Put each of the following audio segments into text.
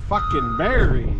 fucking berry.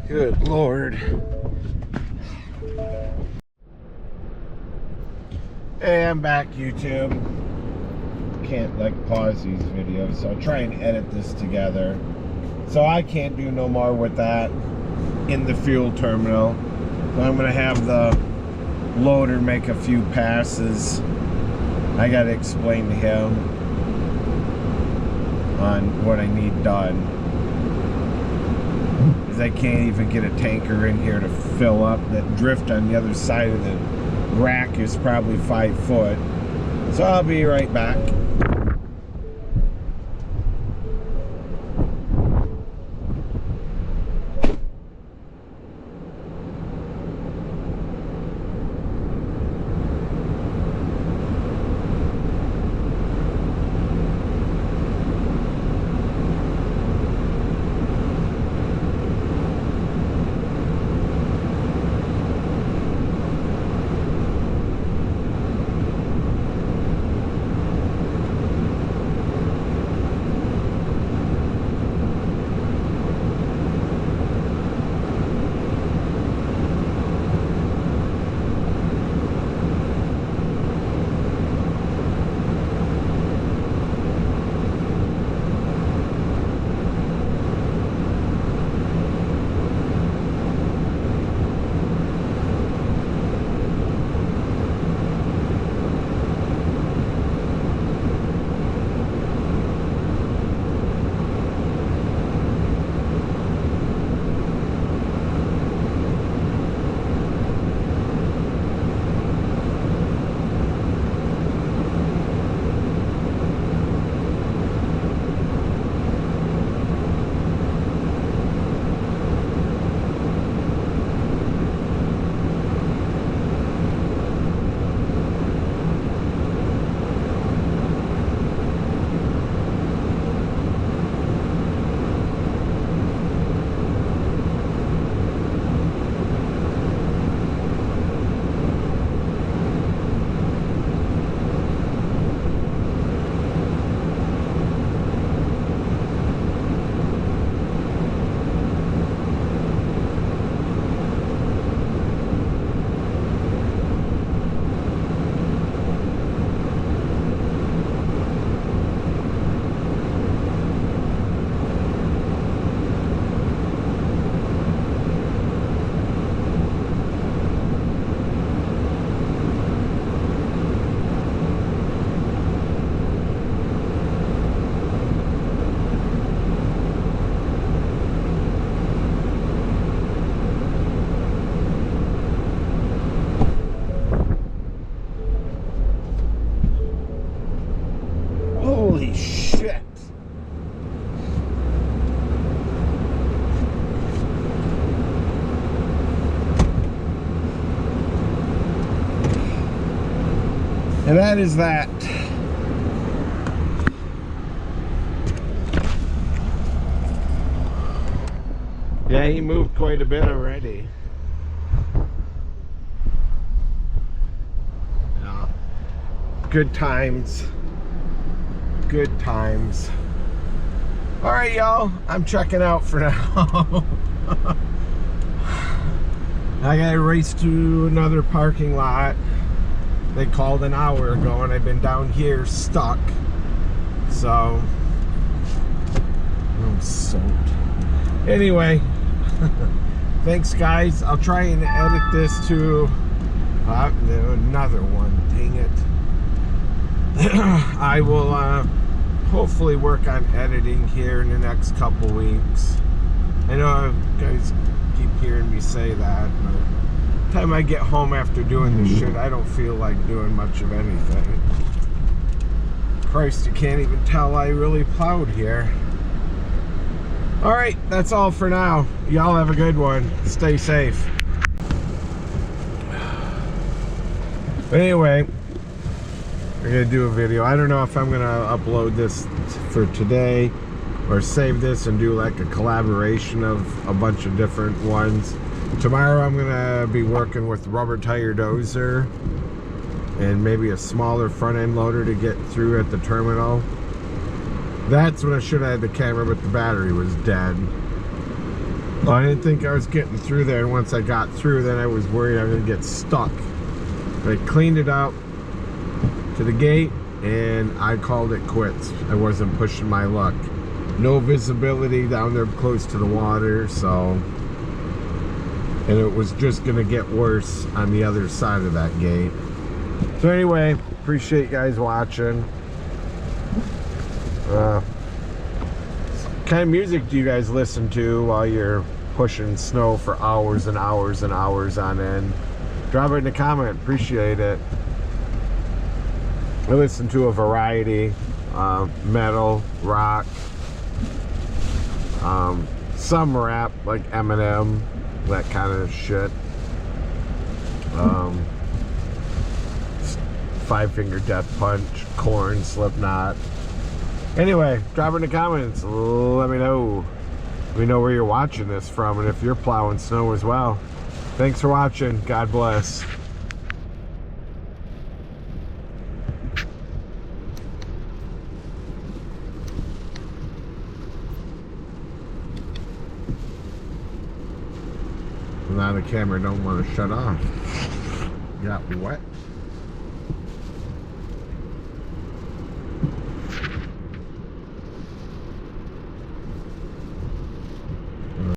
Good Lord. Hey, I'm back, YouTube. Can't like pause these videos, so I'll try and edit this together. So I can't do no more with that in the fuel terminal. So I'm gonna have the loader make a few passes. I gotta explain to him on what I need done. I can't even get a tanker in here to fill up. That drift on the other side of the rack is probably 5 foot. So I'll be right back. And that is that. Yeah, he moved quite a bit already. Yeah. Good times. Good times. All right, y'all. I'm checking out for now. I gotta race to another parking lot. They called an hour ago and I've been down here stuck. So I'm soaked. Anyway, thanks guys. I'll try and edit this to another one. Dang it. I will hopefully work on editing here in the next couple weeks. I know you guys keep hearing me say that, but by the time I get home after doing this shit, I don't feel like doing much of anything. Christ, you can't even tell I really plowed here. Alright, that's all for now. Y'all have a good one. Stay safe. But anyway, I'm gonna do a video. I don't know if I'm gonna upload this for today or save this and do like a collaboration of a bunch of different ones. Tomorrow I'm gonna be working with rubber tire dozer and maybe a smaller front end loader to get through at the terminal. That's when I should have had the camera, but the battery was dead. Well, I didn't think I was getting through there, and once I got through, then I was worried I was gonna get stuck. But I cleaned it up to the gate and I called it quits. I wasn't pushing my luck. No visibility down there close to the water, so, and it was just gonna get worse on the other side of that gate. So anyway, appreciate you guys watching. What kind of music do you guys listen to while you're pushing snow for hours and hours and hours on end? Drop it in a comment, appreciate it. I listen to a variety, metal, rock, some rap like Eminem, that kind of shit. Five Finger Death Punch, Korn, Slipknot. Anyway, drop it in the comments. Let me know. Let me know where you're watching this from and if you're plowing snow as well. Thanks for watching. God bless. Now the camera don't want to shut off. Got wet.